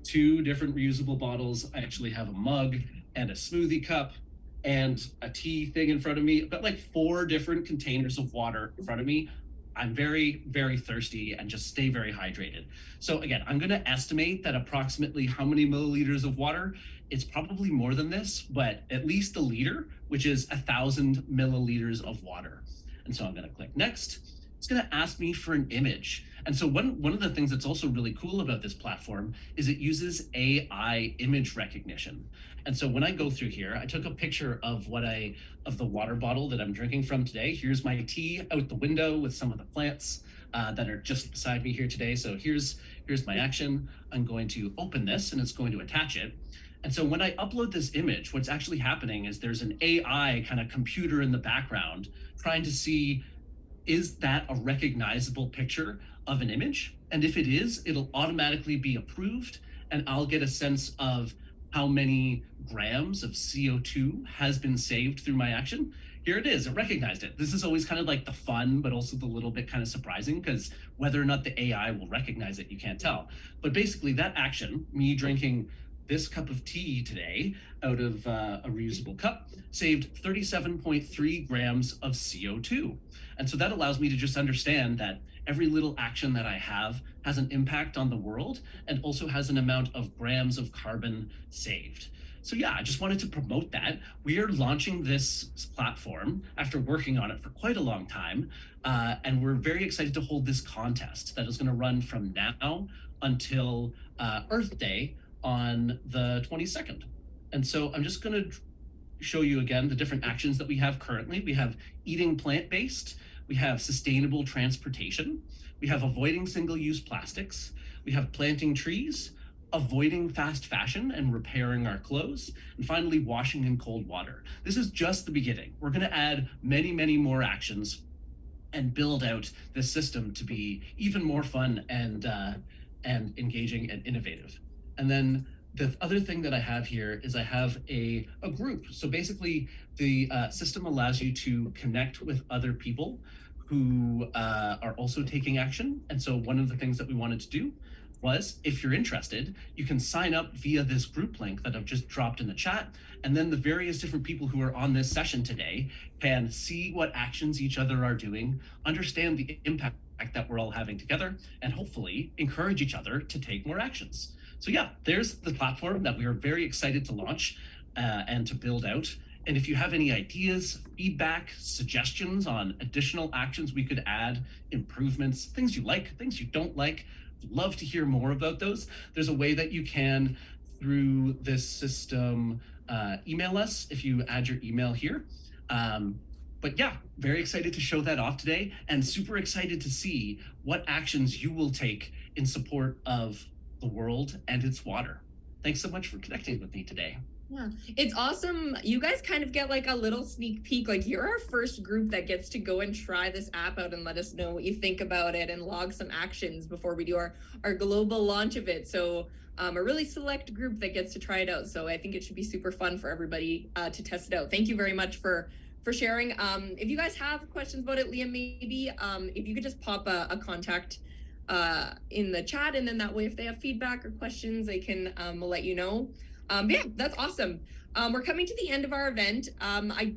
S8: 2 different reusable bottles. I actually have a mug and a smoothie cup and a tea thing in front of me. I've got like 4 different containers of water in front of me. I'm very, very thirsty and just stay very hydrated. So again, I'm going to estimate that approximately how many milliliters of water. It's probably more than this, but at least a liter, which is 1,000 milliliters of water. And so I'm going to click next. It's going to ask me for an image. And so one of the things that's also really cool about this platform is it uses AI image recognition. And so when I go through here, I took a picture of the water bottle that I'm drinking from today. Here's my tea out the window with some of the plants that are just beside me here today. So here's my action. I'm going to open this and it's going to attach it. And so when I upload this image, what's actually happening is there's an AI kind of computer in the background trying to see, is that a recognizable picture of an image? And if it is, it'll automatically be approved, and I'll get a sense of how many grams of CO2 has been saved through my action. Here it is, it recognized it. This is always kind of like the fun, but also the little bit kind of surprising, because whether or not the AI will recognize it, you can't tell. But basically that action, me drinking this cup of tea today out of a reusable cup, saved 37.3 grams of CO2. And so that allows me to just understand that every little action that I have has an impact on the world and also has an amount of grams of carbon saved. So yeah, I just wanted to promote that. We are launching this platform after working on it for quite a long time. And we're very excited to hold this contest that is going to run from now until Earth Day on the 22nd. And so I'm just going to show you again the different actions that we have currently. We have eating plant-based, we have sustainable transportation, we have avoiding single-use plastics, we have planting trees, avoiding fast fashion and repairing our clothes, and finally washing in cold water. This is just the beginning. We're going to add many, many more actions and build out this system to be even more fun and engaging and innovative. And then the other thing that I have here is I have a group. So basically the system allows you to connect with other people who are also taking action. And so one of the things that we wanted to do was, if you're interested, you can sign up via this group link that I've just dropped in the chat. And then the various different people who are on this session today can see what actions each other are doing, understand the impact that we're all having together, and hopefully encourage each other to take more actions. So yeah, there's the platform that we are very excited to launch and to build out. And if you have any ideas, feedback, suggestions on additional actions we could add, improvements, things you like, things you don't like, love to hear more about those. There's a way that you can, through this system, email us if you add your email here. But yeah, very excited to show that off today, and super excited to see what actions you will take in support of the world and its water. Thanks so much for connecting with me today.
S1: Yeah, it's awesome. You guys kind of get like a little sneak peek. Like you're our first group that gets to go and try this app out and let us know what you think about it and log some actions before we do our global launch of it. So a really select group that gets to try it out. So I think it should be super fun for everybody to test it out. Thank you very much for sharing. If you guys have questions about it, Liam, maybe if you could just pop a contact in the chat, and then that way if they have feedback or questions, they can let you know. Yeah, that's awesome. We're coming to the end of our event. I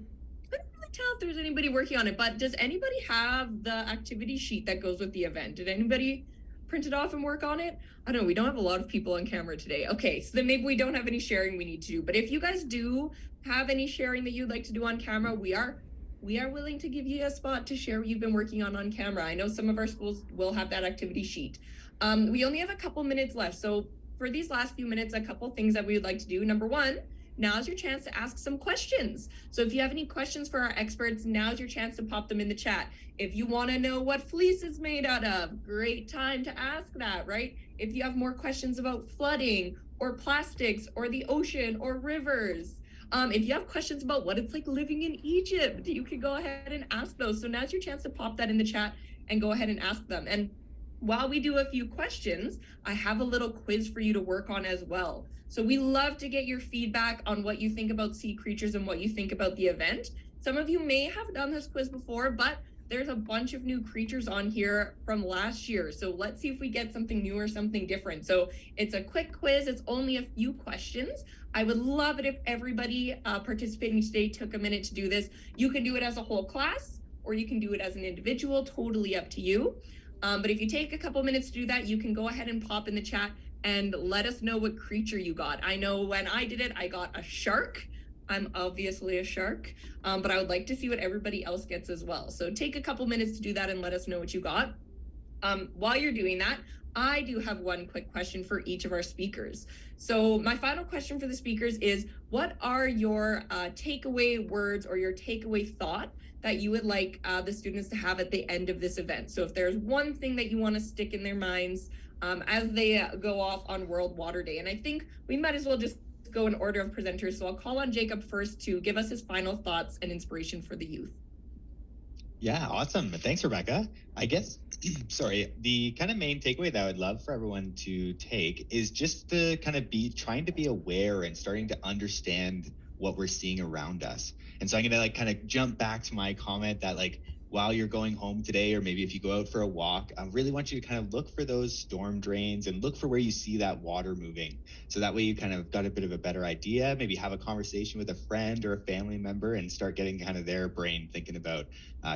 S1: couldn't really tell if there's anybody working on it, but does anybody have the activity sheet that goes with the event? Did anybody print it off and work on it? I don't know, we don't have a lot of people on camera today. Okay, so then maybe we don't have any sharing we need to do. But if you guys do have any sharing that you'd like to do on camera, we are willing to give you a spot to share what you've been working on camera. I know some of our schools will have that activity sheet. We only have a couple minutes left, so for these last few minutes, a couple things that we would like to do. Number one, now's your chance to ask some questions. So if you have any questions for our experts, now's your chance to pop them in the chat. If you want to know what fleece is made out of, great time to ask that, right? If you have more questions about flooding or plastics or the ocean or rivers, if you have questions about what it's like living in Egypt, you can go ahead and ask those. So now's your chance to pop that in the chat and go ahead and ask them. And while we do a few questions, I have a little quiz for you to work on as well. So we love to get your feedback on what you think about sea creatures and what you think about the event. Some of you may have done this quiz before, but there's a bunch of new creatures on here from last year. So let's see if we get something new or something different. So it's a quick quiz. It's only a few questions. I would love it if everybody participating today took a minute to do this. You can do it as a whole class, or you can do it as an individual, totally up to you. But if you take a couple minutes to do that, you can go ahead and pop in the chat and let us know what creature you got. I know when I did it, I got a shark. I'm obviously a shark, but I would like to see what everybody else gets as well. So take a couple minutes to do that and let us know what you got. While you're doing that, I do have one quick question for each of our speakers. So my final question for the speakers is, what are your takeaway words or your takeaway thought that you would like the students to have at the end of this event? So if there's one thing that you want to stick in their minds as they go off on World Water Day, and I think we might as well just go in order of presenters. So I'll call on Jacob first to give us his final thoughts and inspiration for the youth.
S2: Yeah, awesome. Thanks, Rebecca. I guess, sorry, the kind of main takeaway that I would love for everyone to take is just to kind of be trying to be aware and starting to understand what we're seeing around us. And so I'm gonna like kind of jump back to my comment that like, while you're going home today, or maybe if you go out for a walk, I really want you to kind of look for those storm drains and look for where you see that water moving. So that way you kind of got a bit of a better idea, maybe have a conversation with a friend or a family member and start getting kind of their brain thinking about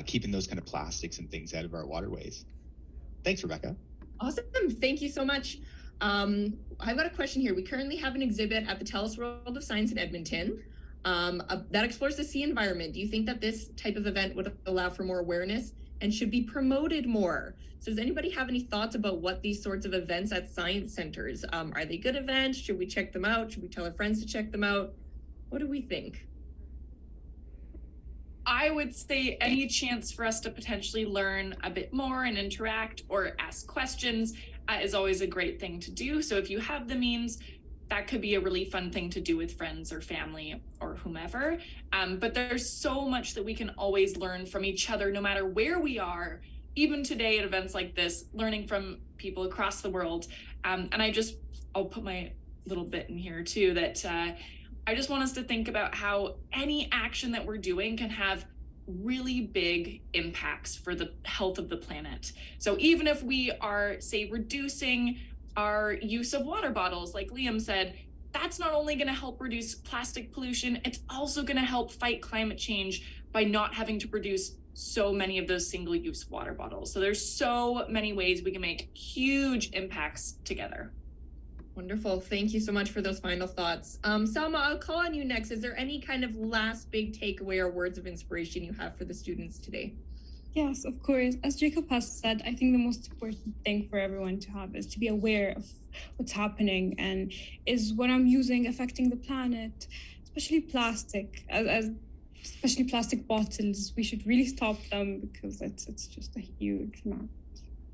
S2: keeping those kind of plastics and things out of our waterways. Thanks, Rebecca.
S1: Awesome, thank you so much. I've got a question here. We currently have an exhibit at the Tell Us World of Science in Edmonton that explores the sea environment. Do you think that this type of event would allow for more awareness and should be promoted more? So does anybody have any thoughts about what these sorts of events at science centers, are they good events? Should we check them out? Should we tell our friends to check them out? What do we think?
S3: I would say any chance for us to potentially learn a bit more and interact or ask questions is always a great thing to do. So if you have the means, that could be a really fun thing to do with friends or family or whomever. But there's so much that we can always learn from each other, no matter where we are, even today at events like this, learning from people across the world. And I'll put my little bit in here too, that I just want us to think about how any action that we're doing can have really big impacts for the health of the planet. So even if we are, say, reducing our use of water bottles, like Liam said, that's not only going to help reduce plastic pollution, it's also going to help fight climate change by not having to produce so many of those single-use water bottles. So there's so many ways we can make huge impacts together.
S1: Wonderful. Thank you so much for those final thoughts. Salma, I'll call on you next. Is there any kind of last big takeaway or words of inspiration you have for the students today?
S6: Yes, of course. As Jacob has said, I think the most important thing for everyone to have is to be aware of what's happening and is what I'm using affecting the planet, especially plastic, especially plastic bottles. We should really stop them because it's just a huge amount.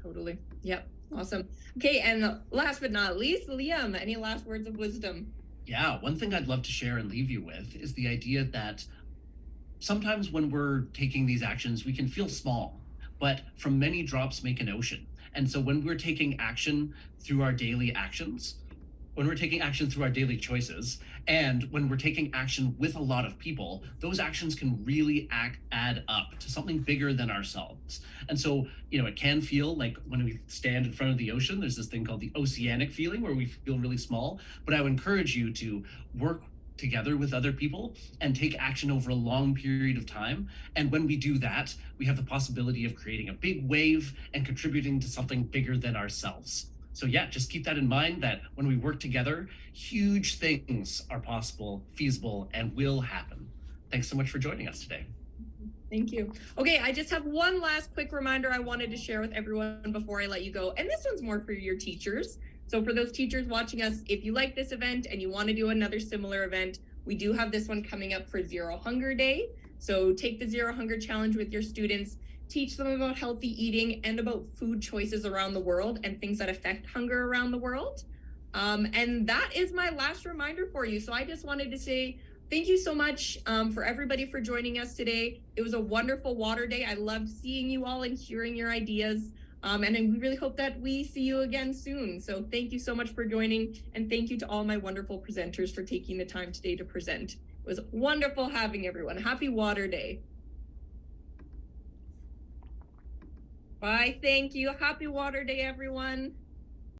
S1: Totally. Yep. Awesome. Okay, and last but not least, Liam, any last words of wisdom?
S8: Yeah, one thing I'd love to share and leave you with is the idea that sometimes when we're taking these actions, we can feel small, but from many drops make an ocean. And so when we're taking action through our daily actions, when we're taking action through our daily choices, and when we're taking action with a lot of people, those actions can really add up to something bigger than ourselves. And so, it can feel like when we stand in front of the ocean, there's this thing called the oceanic feeling where we feel really small. But I would encourage you to work together with other people and take action over a long period of time. And when we do that, we have the possibility of creating a big wave and contributing to something bigger than ourselves. So yeah, just keep that in mind, that when we work together, huge things are possible, feasible, and will happen. Thanks so much for joining us today.
S1: Thank you. Okay, I just have one last quick reminder I wanted to share with everyone before I let you go. And this one's more for your teachers. So for those teachers watching us, if you like this event and you want to do another similar event, we do have this one coming up for Zero Hunger Day. So take the Zero Hunger Challenge with your students, teach them about healthy eating and about food choices around the world and things that affect hunger around the world. And that is my last reminder for you. So I just wanted to say thank you so much for everybody for joining us today. It was a wonderful water day. I loved seeing you all and hearing your ideas. And we really hope that we see you again soon. So thank you so much for joining. And thank you to all my wonderful presenters for taking the time today to present. It was wonderful having everyone. Happy Water Day. Bye. Thank you. Happy Water Day, everyone.